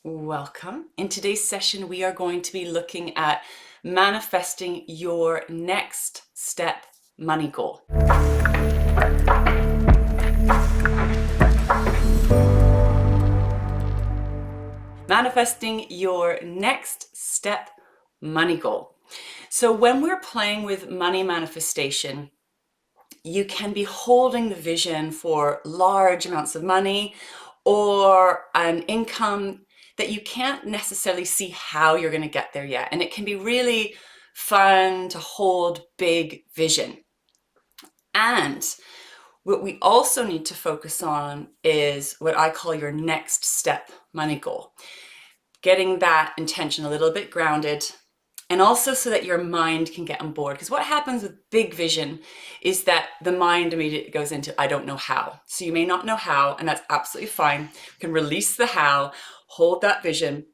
Welcome. In today's session, we are going to be looking at manifesting your next step money goal. Manifesting your next step money goal. So when we're playing with money manifestation, you can be holding the vision for large amounts of money or an income that you can't necessarily see how you're going to get there yet. And it can be really fun to hold big vision. And what we also need to focus on is what I call your next step money goal. Getting that intention a little bit grounded, and also so that your mind can get on board. Because what happens with big vision is that the mind immediately goes into, I don't know how. So you may not know how, and that's absolutely fine. You can release the how, hold that vision.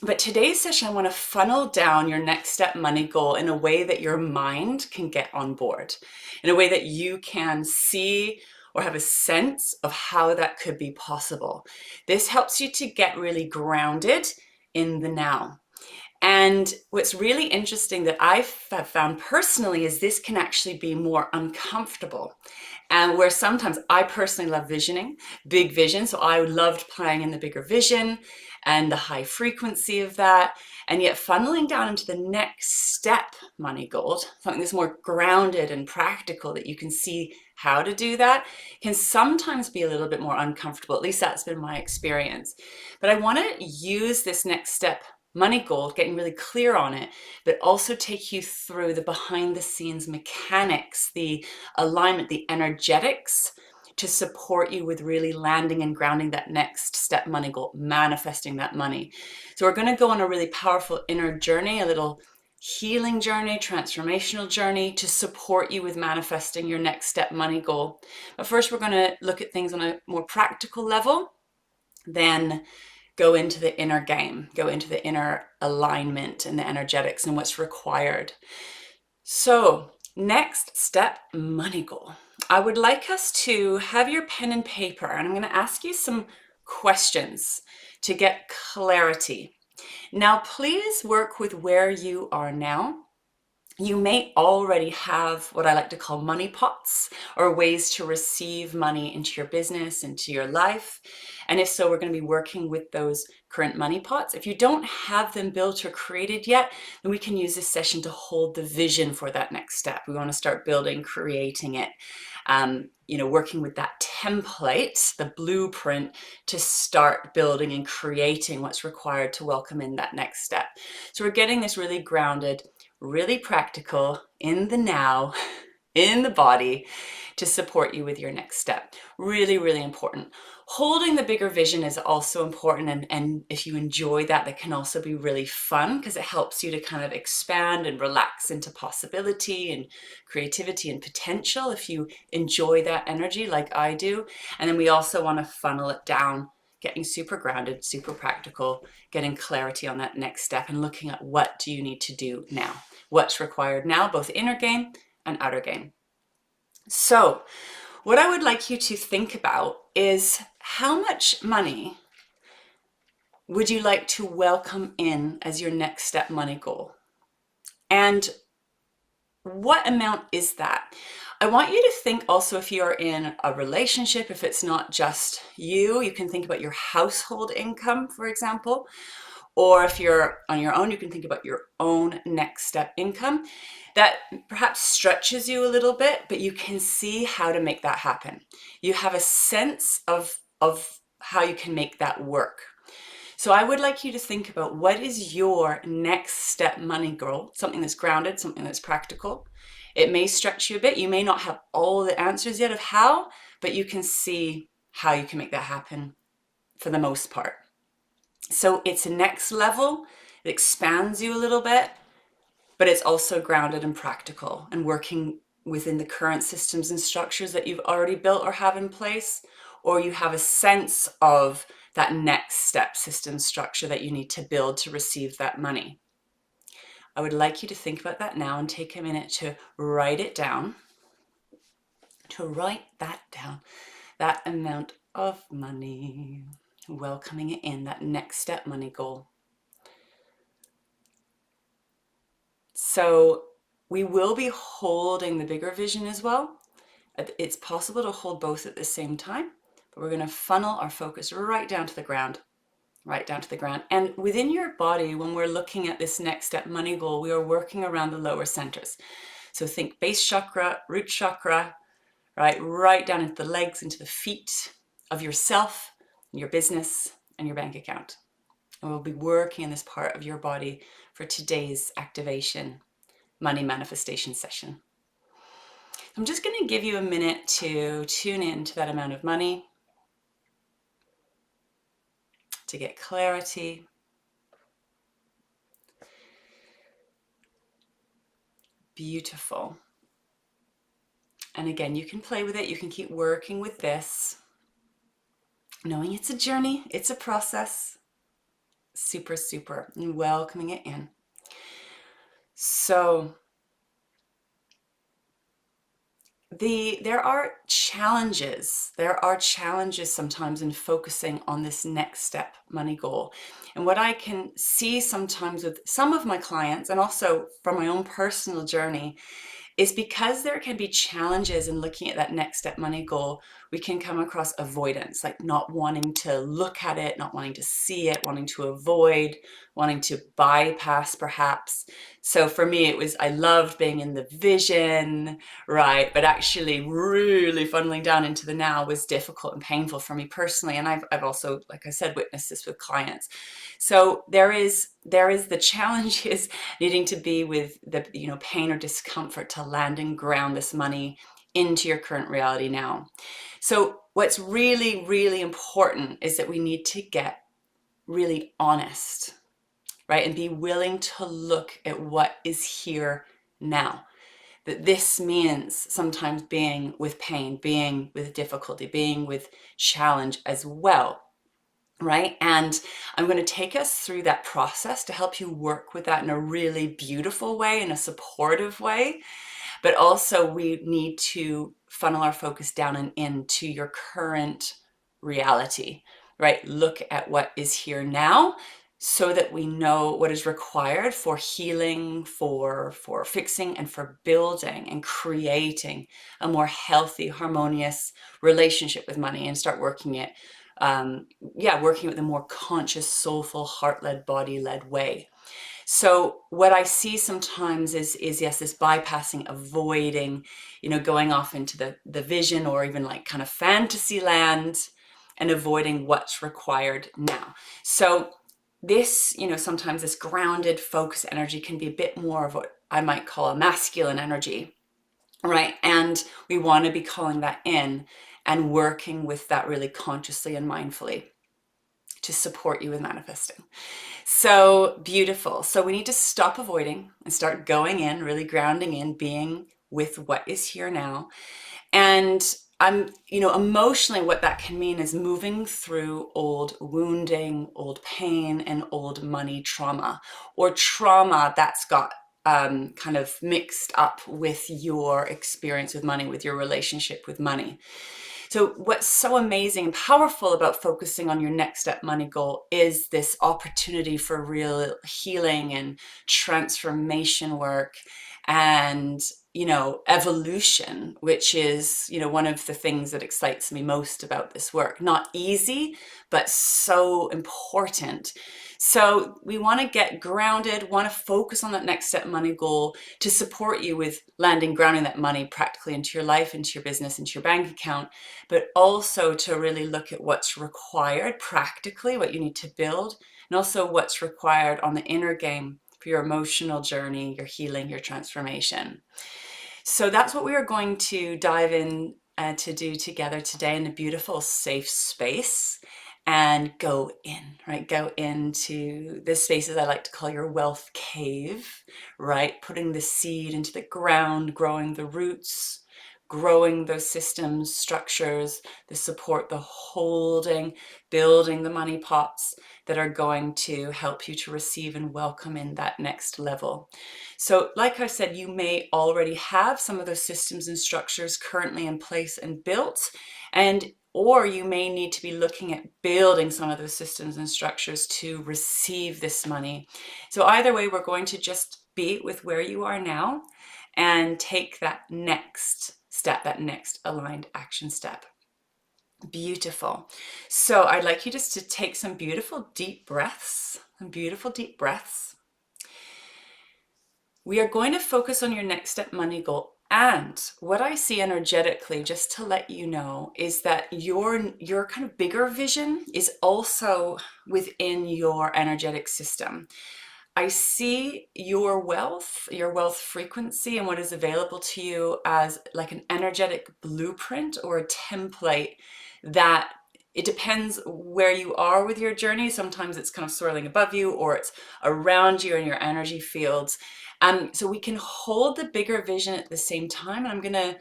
But today's session, I want to funnel down your next step money goal in a way that your mind can get on board, in a way that you can see or have a sense of how that could be possible. This helps you to get really grounded in the now. And what's really interesting that I've found personally is this can actually be more uncomfortable. And where sometimes I personally love visioning, big vision. So I loved playing in the bigger vision and the high frequency of that. And yet funneling down into the next step money goal, something that's more grounded and practical that you can see how to do that, can sometimes be a little bit more uncomfortable. At least that's been my experience. But I want to use this next step money goal, getting really clear on it, but also take you through the behind the scenes mechanics, the alignment, the energetics to support you with really landing and grounding that next step money goal, manifesting that money. So we're going to go on a really powerful inner journey, a little healing journey, transformational journey to support you with manifesting your next step money goal. But first, we're going to look at things on a more practical level, then go into the inner game, go into the inner alignment and the energetics and what's required. So, next step money goal. I would like us to have your pen and paper, and I'm going to ask you some questions to get clarity. Now, please work with where you are now. You may already have what I like to call money pots, or ways to receive money into your business, into your life. And if so, we're going to be working with those current money pots. If you don't have them built or created yet, then we can use this session to hold the vision for that next step. We want to start building, creating it, working with that template, the blueprint to start building and creating what's required to welcome in that next step. So we're getting this really grounded, really practical, in the now, in the body, to support you with your next step. Really, really important. Holding the bigger vision is also important, and if you enjoy that, that can also be really fun because it helps you to kind of expand and relax into possibility and creativity and potential if you enjoy that energy like I do. And then we also want to funnel it down, getting super grounded, super practical, getting clarity on that next step and looking at what do you need to do now, what's required now, both inner game and outer game. So what I would like you to think about is how much money would you like to welcome in as your next step money goal? And what amount is that? I want you to think also, if you're in a relationship, if it's not just you, you can think about your household income, for example. Or if you're on your own, you can think about your own next step income. That perhaps stretches you a little bit, but you can see how to make that happen. You have a sense of how you can make that work. So I would like you to think about what is your next step money goal, something that's grounded, something that's practical. It may stretch you a bit. You may not have all the answers yet of how, but you can see how you can make that happen for the most part. So it's next level, it expands you a little bit, but it's also grounded and practical and working within the current systems and structures that you've already built or have in place, or you have a sense of that next step system structure that you need to build to receive that money. I would like you to think about that now and take a minute to write it down, that amount of money. welcoming it in, that next step money goal. So we will be holding the bigger vision as well. It's possible to hold both at the same time, but we're going to funnel our focus right down to the ground, right down to the ground. And within your body, when we're looking at this next step money goal, we are working around the lower centers. So think base chakra, root chakra, right down into the legs, into the feet of yourself, your business, and your bank account. And we'll be working in this part of your body for today's activation money manifestation session. I'm just going to give you a minute to tune in to that amount of money, to get clarity. Beautiful. And again, you can play with it. You can keep working with this, knowing it's a journey, it's a process. Super, super, and welcoming it in. So there are challenges. There are challenges sometimes in focusing on this next step money goal. And what I can see sometimes with some of my clients, and also from my own personal journey, is because there can be challenges in looking at that next step money goal, we can come across avoidance, like not wanting to look at it, not wanting to see it, wanting to avoid, wanting to bypass perhaps. So for me, it was, I loved being in the vision, right? But actually really funneling down into the now was difficult and painful for me personally. And I've also, like I said, witnessed this with clients. So there is the challenge is needing to be with the pain or discomfort to land and ground this money into your current reality now. So what's really, really important is that we need to get really honest, right? And be willing to look at what is here now. That this means sometimes being with pain, being with difficulty, being with challenge as well. Right? And I'm going to take us through that process to help you work with that in a really beautiful way, in a supportive way. But also we need to funnel our focus down and into your current reality, right? Look at what is here now so that we know what is required for healing, for fixing, and for building and creating a more healthy, harmonious relationship with money, and start working it working with a more conscious, soulful, heart-led, body-led way. So what I see sometimes is yes, this bypassing, avoiding, going off into the vision or even like kind of fantasy land and avoiding what's required now. So this, sometimes this grounded, focused energy can be a bit more of what I might call a masculine energy, right? And we want to be calling that in and working with that really consciously and mindfully to support you with manifesting. So beautiful. So we need to stop avoiding and start going in, really grounding in, being with what is here now. And emotionally, what that can mean is moving through old wounding, old pain, and old money trauma, or trauma that's got kind of mixed up with your experience with money, with your relationship with money. So what's so amazing and powerful about focusing on your next step money goal is this opportunity for real healing and transformation work and, evolution, which is, one of the things that excites me most about this work. Not easy, but so important. So we want to get grounded, want to focus on that next step money goal to support you with landing, grounding that money practically into your life, into your business, into your bank account, but also to really look at what's required practically, what you need to build, and also what's required on the inner game for your emotional journey, your healing, your transformation. So that's what we are going to dive in to do together today in a beautiful, safe space, and go in, right? Go into the spaces I like to call your wealth cave, right? Putting the seed into the ground, growing the roots, growing those systems, structures, the support, the holding, building the money pots that are going to help you to receive and welcome in that next level. So like I said, you may already have some of those systems and structures currently in place and built. And or you may need to be looking at building some of those systems and structures to receive this money. So either way, we're going to just be with where you are now and take that next step, that next aligned action step. Beautiful. So I'd like you just to take some beautiful deep breaths, We are going to focus on your next step money goal. And what I see energetically, just to let you know, is that your kind of bigger vision is also within your energetic system. I see your wealth frequency and what is available to you as like an energetic blueprint or a template that it depends where you are with your journey. Sometimes it's kind of swirling above you or it's around you in your energy fields. So we can hold the bigger vision at the same time. And I'm going to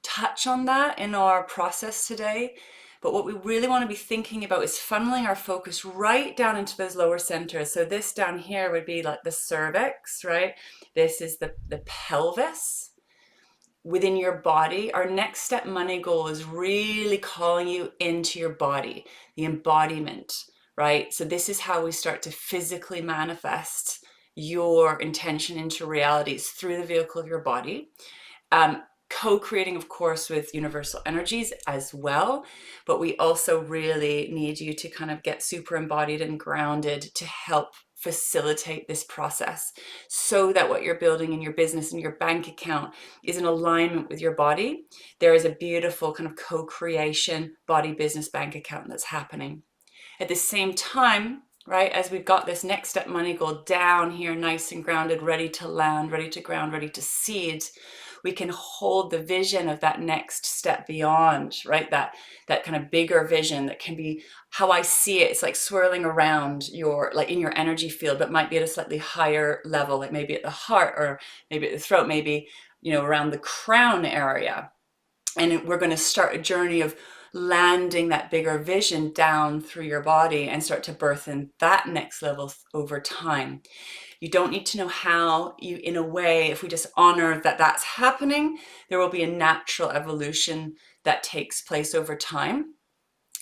touch on that in our process today. But what we really want to be thinking about is funneling our focus right down into those lower centers. So this down here would be like the cervix, right? This is the pelvis within your body. Our next step money goal is really calling you into your body, the embodiment, right? So this is how we start to physically manifest your intention into realities through the vehicle of your body. Co-creating, of course, with universal energies as well, but we also really need you to kind of get super embodied and grounded to help facilitate this process so that what you're building in your business and your bank account is in alignment with your body. There is a beautiful kind of co-creation body, business, bank account that's happening. At the same time, right, as we've got this next step money goal down here, nice and grounded, ready to land, ready to ground, ready to seed, we can hold the vision of that next step beyond, right? That kind of bigger vision that can be how I see it. It's like swirling around your, like in your energy field, but might be at a slightly higher level, like maybe at the heart or maybe at the throat, maybe, around the crown area. And we're going to start a journey of landing that bigger vision down through your body and start to birth in that next level over time. You don't need to know how. You, in a way, if we just honor that that's happening, there will be a natural evolution that takes place over time.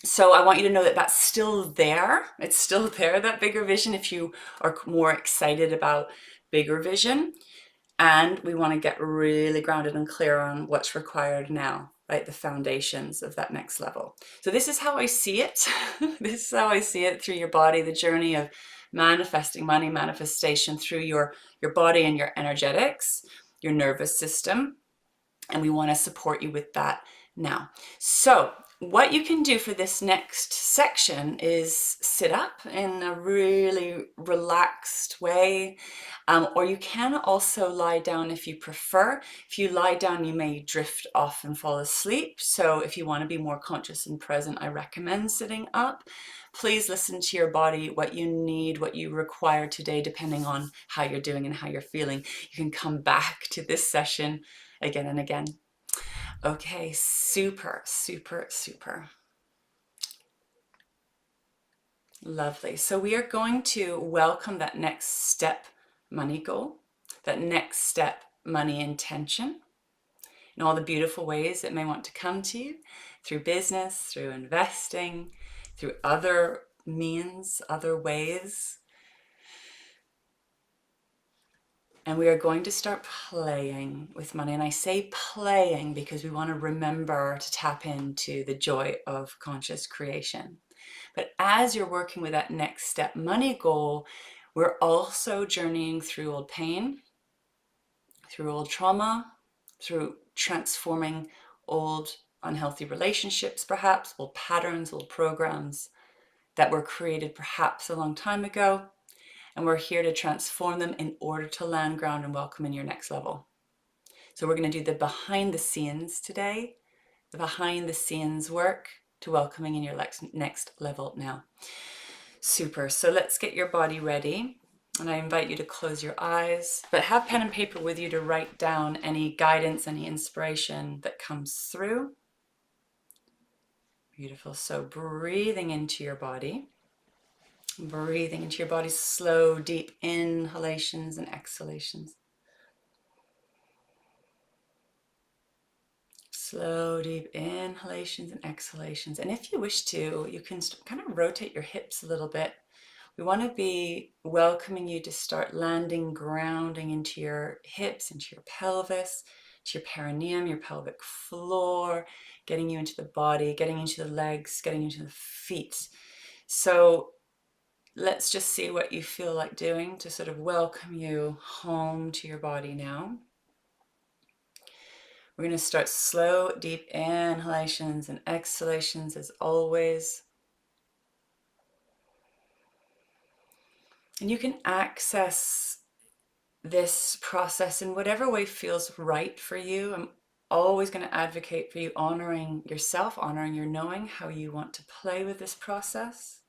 So I want you to know that that's still there. It's still there, that bigger vision, if you are more excited about bigger vision. And we want to get really grounded and clear on what's required now, right? The foundations of that next level. So this is how I see it. This is how I see it through your body, the journey of manifesting money, manifestation through your body and your energetics, your nervous system. And we want to support you with that now. So what you can do for this next section is sit up in a really relaxed way, or you can also lie down if you prefer. If you lie down, you may drift off and fall asleep. So if you want to be more conscious and present, I recommend sitting up. Please listen to your body, what you need, what you require today, depending on how you're doing and how you're feeling. You can come back to this session again and again. Okay, super, super, super. Lovely. So we are going to welcome that next step money goal, that next step money intention, in all the beautiful ways it may want to come to you through business, through investing, through other means, other ways. And we are going to start playing with money. And I say playing because we want to remember to tap into the joy of conscious creation. But as you're working with that next step money goal, we're also journeying through old pain, through old trauma, through transforming old unhealthy relationships, perhaps, old patterns, old programs that were created perhaps a long time ago. And we're here to transform them in order to land, ground, and welcome in your next level. So we're going to do the behind the scenes today, the behind the scenes work to welcoming in your next level now. Super. So let's get your body ready. And I invite you to close your eyes, but have pen and paper with you to write down any guidance, any inspiration that comes through. Beautiful. So breathing into your body. Breathing into your body, slow, deep inhalations and exhalations. Slow, deep inhalations and exhalations. And if you wish to, you can kind of rotate your hips a little bit. We want to be welcoming you to start landing, grounding into your hips, into your pelvis, to your perineum, your pelvic floor, getting you into the body, getting into the legs, getting into the feet. So let's just see what you feel like doing to sort of welcome you home to your body now. We're going to start slow, deep inhalations and exhalations as always. And you can access this process in whatever way feels right for you. I'm always going to advocate for you honoring yourself, honoring your knowing how you want to play with this process.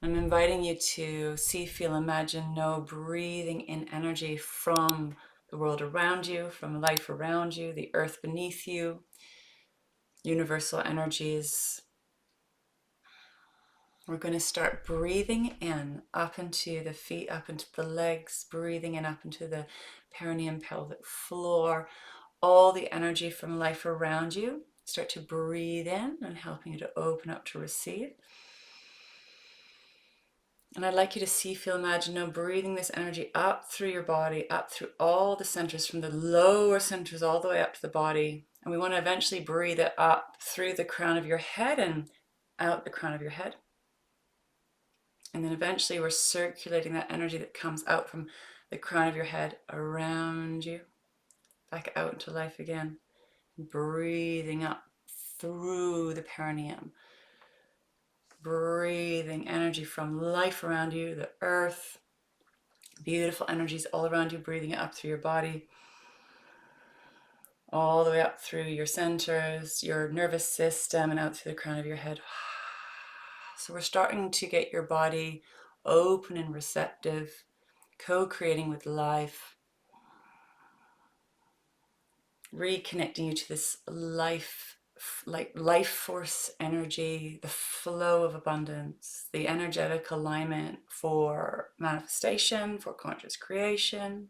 I'm inviting you to see, feel, imagine, know, breathing in energy from the world around you, from life around you, the earth beneath you, universal energies. We're going to start breathing in up into the feet, up into the legs, breathing in up into the perineum, pelvic floor, all the energy from life around you. Start to breathe in and helping you to open up to receive. And I'd like you to see, feel, imagine, know, breathing this energy up through your body, up through all the centers, from the lower centers all the way up to the body. And we want to eventually breathe it up through the crown of your head and out the crown of your head. And then eventually we're circulating that energy that comes out from the crown of your head around you, back out into life again. Breathing up through the perineum. Breathing energy from life around you, the earth, beautiful energies all around you, breathing it up through your body, all the way up through your centers, your nervous system, and out through the crown of your head. So we're starting to get your body open and receptive, co-creating with life, reconnecting you to this life, like life force energy, the flow of abundance, the energetic alignment for manifestation, for conscious creation.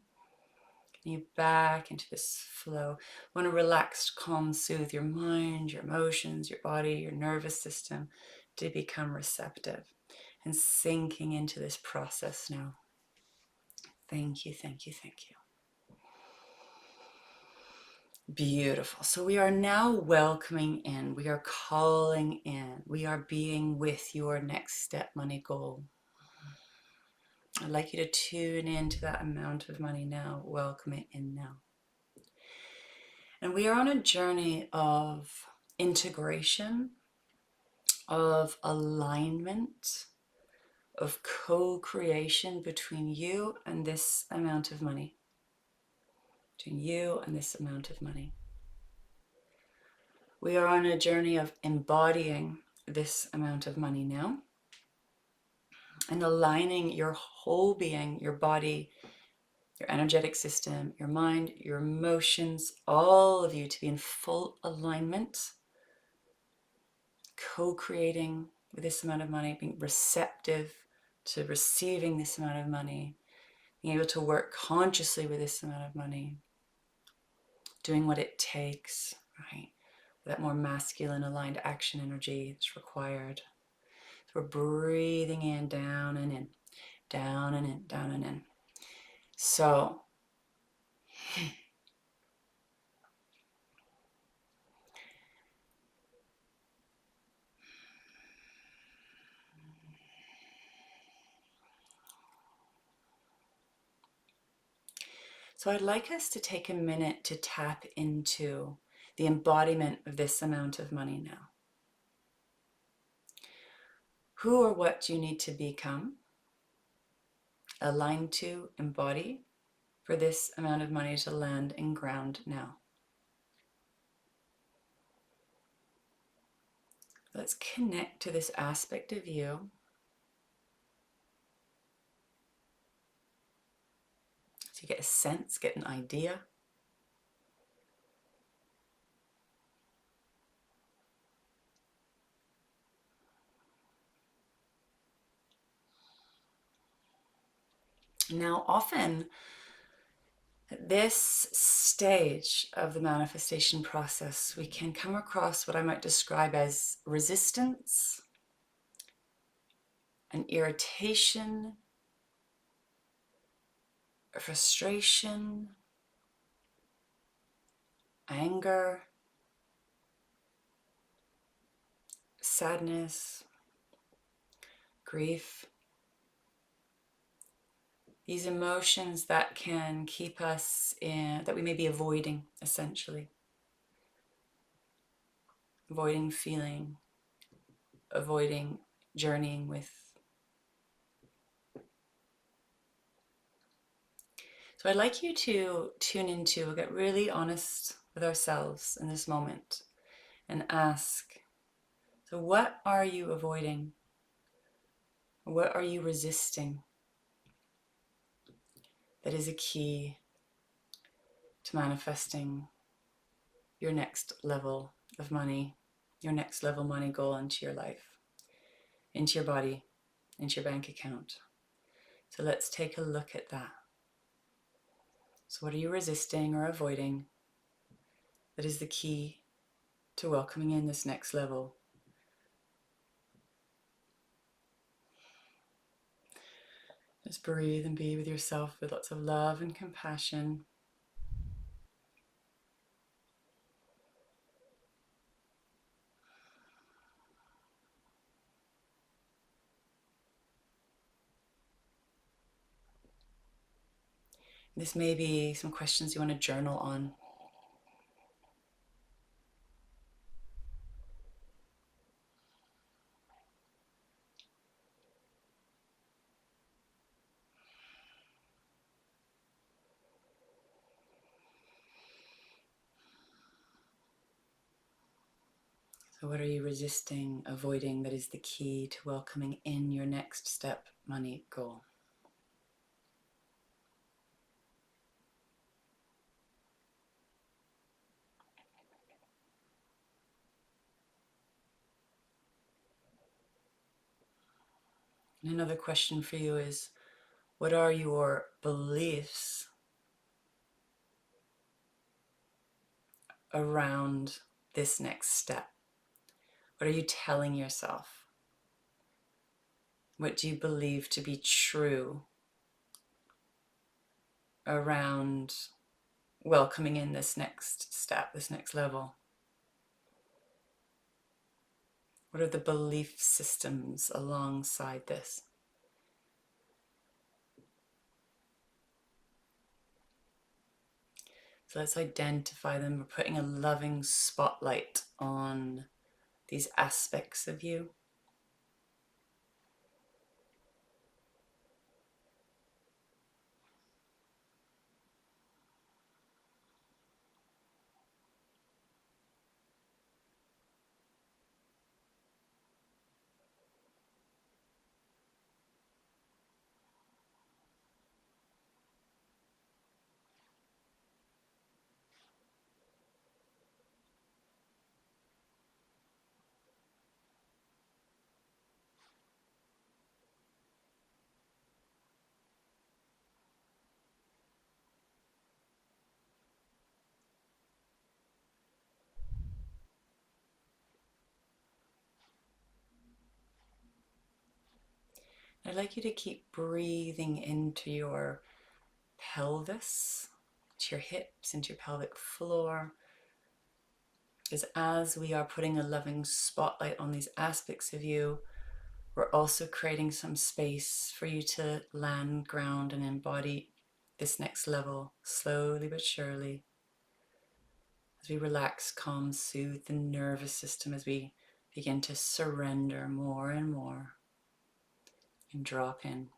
Getting you back into this flow. Want to relax, calm, soothe your mind, your emotions, your body, your nervous system to become receptive and sinking into this process now. Thank you, thank you, thank you. Beautiful. So we are now welcoming in, we are calling in, we are being with your next step money goal. I'd like you to tune into that amount of money now, welcome it in now. And we are on a journey of integration, of alignment, of co-creation between you and this amount of money. Between you and this amount of money. We are on a journey of embodying this amount of money now and aligning your whole being, your body, your energetic system, your mind, your emotions, all of you to be in full alignment, co-creating with this amount of money, being receptive to receiving this amount of money, being able to work consciously with this amount of money, doing what it takes, right? That more masculine aligned action energy that's required. So we're breathing in, down and in, down and in, down and in. So I'd like us to take a minute to tap into the embodiment of this amount of money now. Who or what do you need to become, aligned to, embody, for this amount of money to land and ground now? Let's connect to this aspect of you. So you get a sense, get an idea. Now, often At this stage of the manifestation process, we can come across what I might describe as resistance, an irritation, a frustration, anger, sadness, grief. These emotions that can keep us in, that we may be avoiding, essentially. Avoiding feeling, avoiding journeying with. So I'd like you to tune into, get really honest with ourselves in this moment and ask, so what are you avoiding? What are you resisting? That is a key to manifesting your next level of money, your next level money goal into your life, into your body, into your bank account. So let's take a look at that. So what are you resisting or avoiding? That is the key to welcoming in this next level. Just breathe and be with yourself with lots of love and compassion. This may be some questions you want to journal on. So what are you resisting, avoiding, that is the key to welcoming in your next step money goal? And another question for you is, what are your beliefs around this next step? What are you telling yourself? What do you believe to be true around welcoming in this next step, this next level? What are the belief systems alongside this? So let's identify them. We're putting a loving spotlight on these aspects of you. I'd like you to keep breathing into your pelvis, to your hips, into your pelvic floor. Because as we are putting a loving spotlight on these aspects of you, we're also creating some space for you to land, ground, and embody this next level, slowly but surely. As we relax, calm, soothe the nervous system, as we begin to surrender more and more and drop in.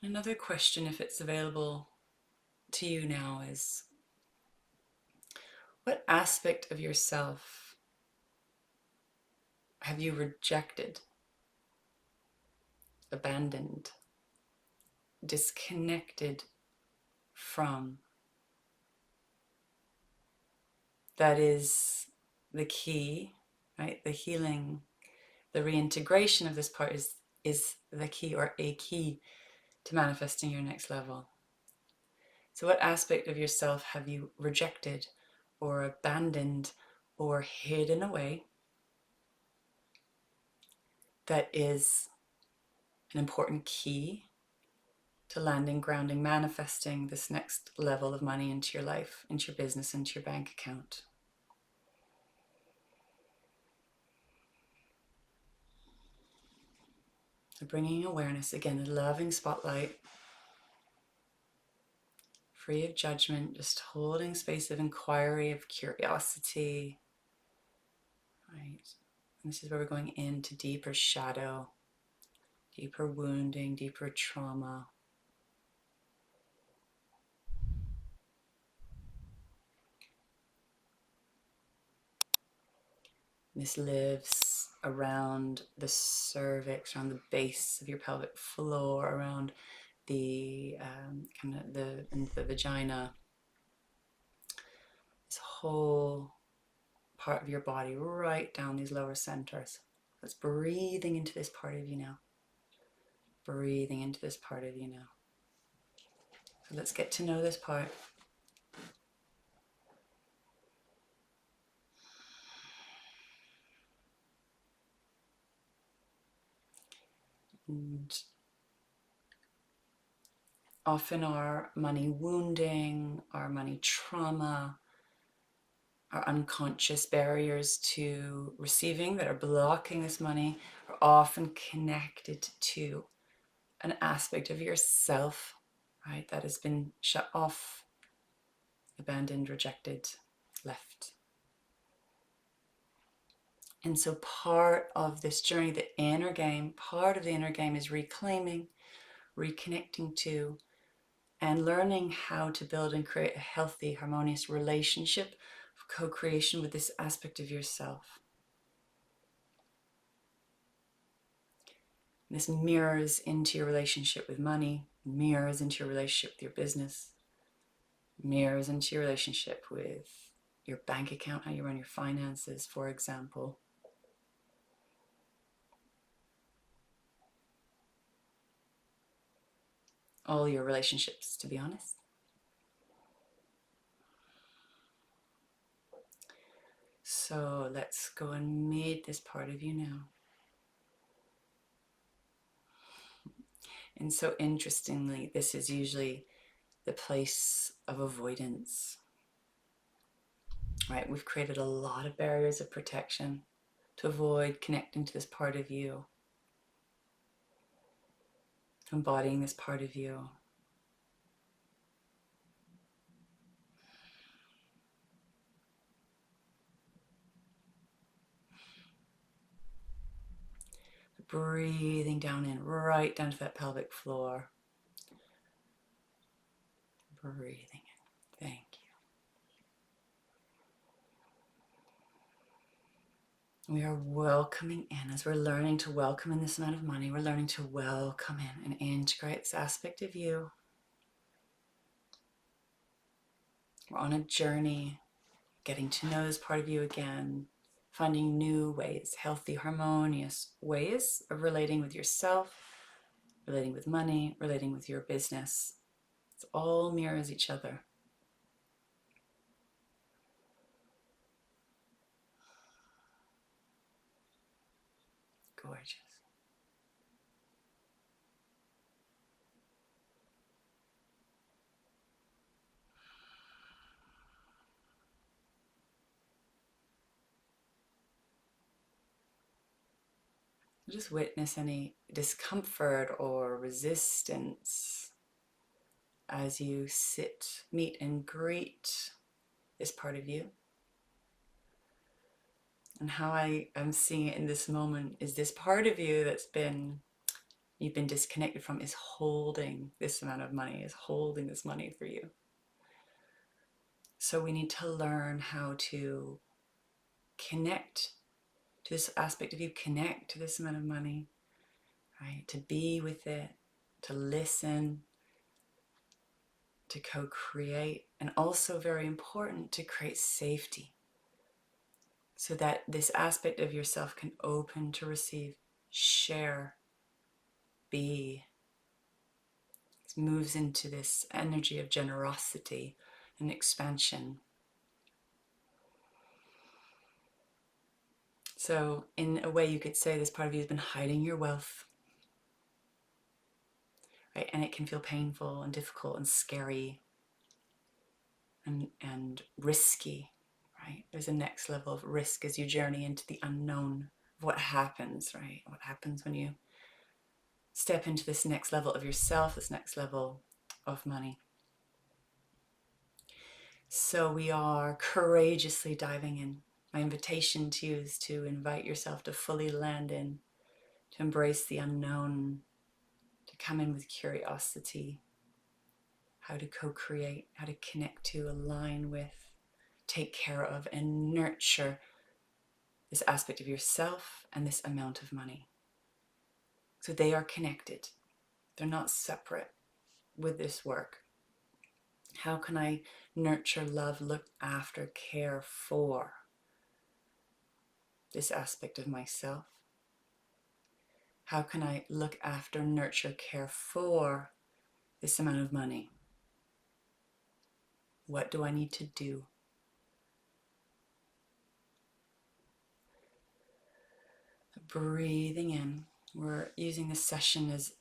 Another question, if it's available to you now, is What aspect of yourself have you rejected, abandoned, disconnected from? That is the key, right? The healing, the reintegration of this part is the key, or a key, to manifesting your next level. So what aspect of yourself have you rejected or abandoned or hidden away that is an important key to landing, grounding, manifesting this next level of money into your life, into your business, into your bank account? So bringing awareness, again, a loving spotlight, free of judgment, just holding space of inquiry, of curiosity, right? And this is where we're going into deeper shadow, deeper wounding, deeper trauma. This lives around the cervix, around the base of your pelvic floor, around the kind of the vagina. This whole part of your body, right down these lower centers. Let's breathing into this part of you now. Breathing into this part of you now. So let's get to know this part. And often our money wounding, our money trauma, our unconscious barriers to receiving that are blocking this money are often connected to an aspect of yourself, right, that has been shut off, abandoned, rejected, left. And so part of this journey, the inner game, part of the inner game is reclaiming, reconnecting to, and learning how to build and create a healthy, harmonious relationship of co-creation with this aspect of yourself. This mirrors into your relationship with money, mirrors into your relationship with your business, mirrors into your relationship with your bank account, how you run your finances, for example. All your relationships, to be honest. So let's go and meet this part of you now. And so interestingly, this is usually the place of avoidance, right? We've created a lot of barriers of protection to avoid connecting to this part of you, embodying this part of you. Breathing down in, right down to that pelvic floor. Breathing in. Thank you. We are welcoming in, as we're learning to welcome in this amount of money, we're learning to welcome in and integrate this aspect of you. We're on a journey, getting to know this part of you again, finding new ways, healthy, harmonious ways of relating with yourself, relating with money, relating with your business. It all mirrors each other. Gorgeous. Just witness any discomfort or resistance as you sit, meet, and greet this part of you. And how I am seeing it in this moment is this part of you that's you've been disconnected from is holding this amount of money, is holding this money for you. So we need to learn how to connect to this aspect of you, connect to this amount of money, right? To be with it, to listen, to co-create, and also very important, to create safety so that this aspect of yourself can open to receive, share, be. It moves into this energy of generosity and expansion. So in a way you could say this part of you has been hiding your wealth, right? And it can feel painful and difficult and scary and risky, right? There's a next level of risk as you journey into the unknown of what happens, right? What happens when you step into this next level of yourself, this next level of money. So we are courageously diving in. My invitation to you is to invite yourself to fully land in, to embrace the unknown, to come in with curiosity, how to co-create, how to connect to, align with, take care of, and nurture this aspect of yourself and this amount of money. So they are connected. They're not separate with this work. How can I nurture, love, look after, care for this aspect of myself? How can I look after, nurture, care for this amount of money? What do I need to do? Breathing in. We're using this session as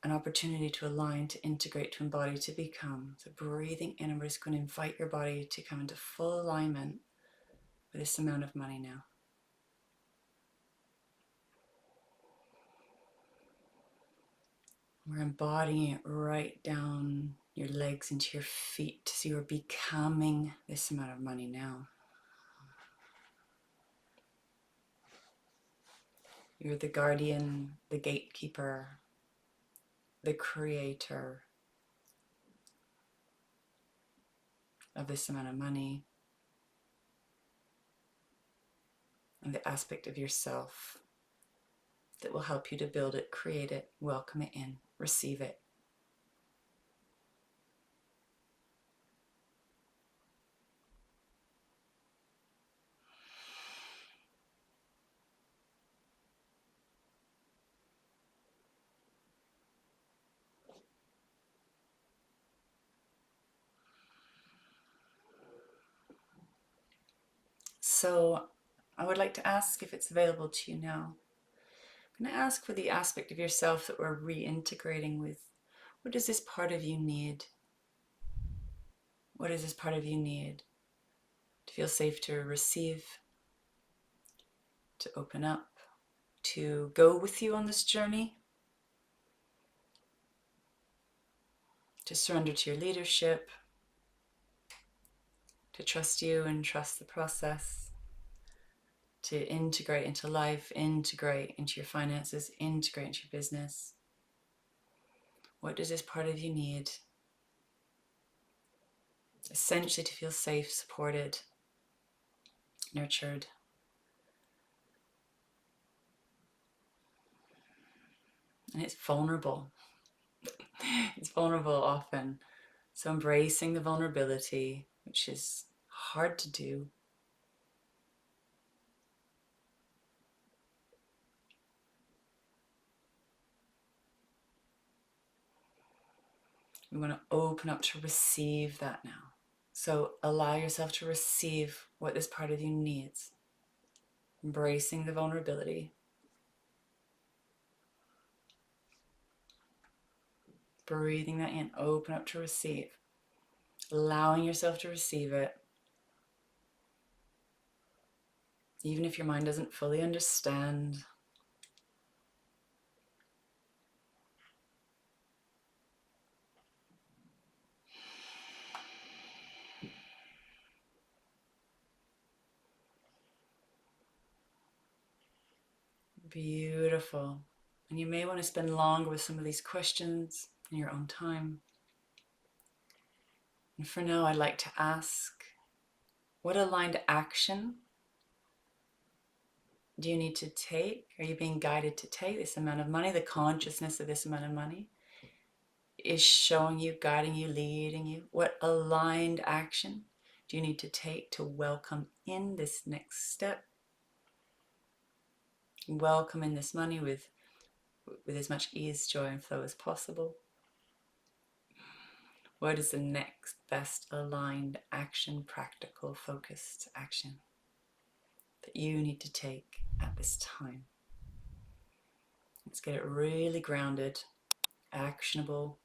an opportunity to align, to integrate, to embody, to become. So breathing in, and we're just going to invite your body to come into full alignment with this amount of money now. We're embodying it right down your legs into your feet. So you're becoming this amount of money now. You're the guardian, the gatekeeper, the creator of this amount of money, and the aspect of yourself that will help you to build it, create it, welcome it in, receive it. So I would like to ask if it's available to you now. I'm going to ask for the aspect of yourself that we're reintegrating with. What does this part of you need? What does this part of you need to feel safe to receive, to open up, to go with you on this journey, to surrender to your leadership, to trust you and trust the process, to integrate into life, integrate into your finances, integrate into your business? What does this part of you need? Essentially to feel safe, supported, nurtured. And it's vulnerable. It's vulnerable often. So embracing the vulnerability, which is hard to do. We want to open up to receive that now. So allow yourself to receive what this part of you needs. Embracing the vulnerability. Breathing that in, open up to receive. Allowing yourself to receive it. Even if your mind doesn't fully understand. Beautiful. And you may want to spend longer with some of these questions in your own time. And for now, I'd like to ask, what aligned action do you need to take? Are you being guided to take this amount of money? The consciousness of this amount of money is showing you, guiding you, leading you. What aligned action do you need to take to welcome in this next step? Welcome in this money with as much ease, joy, and flow as possible. What is the next best aligned action, practical, focused action that you need to take at this time? Let's get it really grounded, actionable.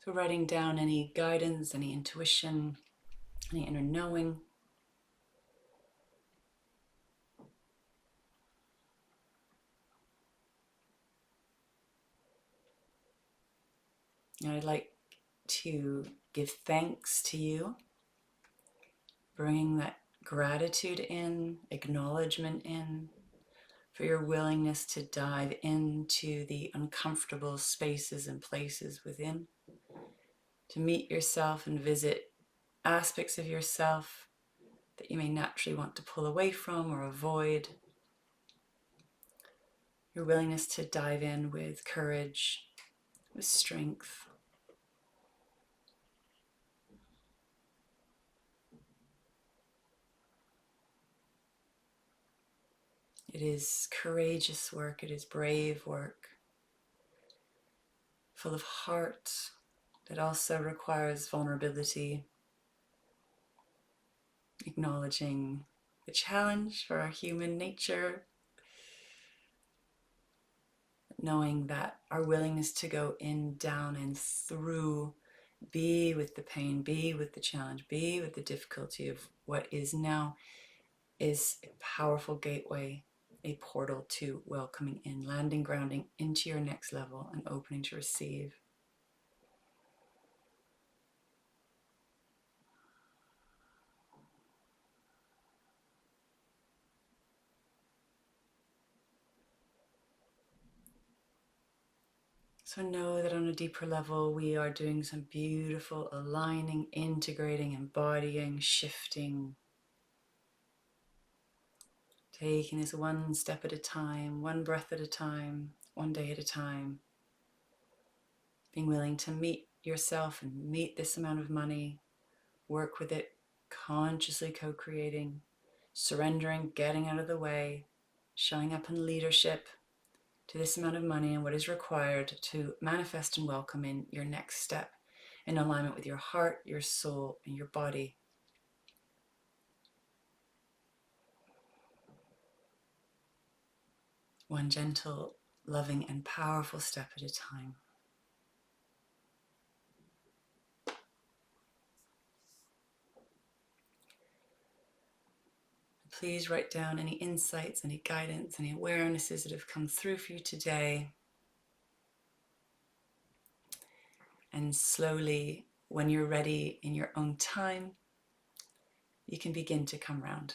So writing down any guidance, any intuition, any inner knowing. And I'd like to give thanks to you, bringing that gratitude in, acknowledgement in, for your willingness to dive into the uncomfortable spaces and places within, to meet yourself and visit aspects of yourself that you may naturally want to pull away from or avoid. Your willingness to dive in with courage, with strength. It is courageous work, it is brave work, full of heart, that also requires vulnerability, acknowledging the challenge for our human nature, knowing that our willingness to go in, down, and through, be with the pain, be with the challenge, be with the difficulty of what is now, is a powerful gateway, a portal to welcoming in, landing, grounding into your next level and opening to receive. So know that on a deeper level, we are doing some beautiful aligning, integrating, embodying, shifting, taking this one step at a time, one breath at a time, one day at a time, being willing to meet yourself and meet this amount of money, work with it consciously co-creating, surrendering, getting out of the way, showing up in leadership to this amount of money and what is required to manifest and welcome in your next step in alignment with your heart, your soul, and your body. One gentle, loving, and powerful step at a time. Please write down any insights, any guidance, any awarenesses that have come through for you today. And slowly, when you're ready in your own time, you can begin to come round.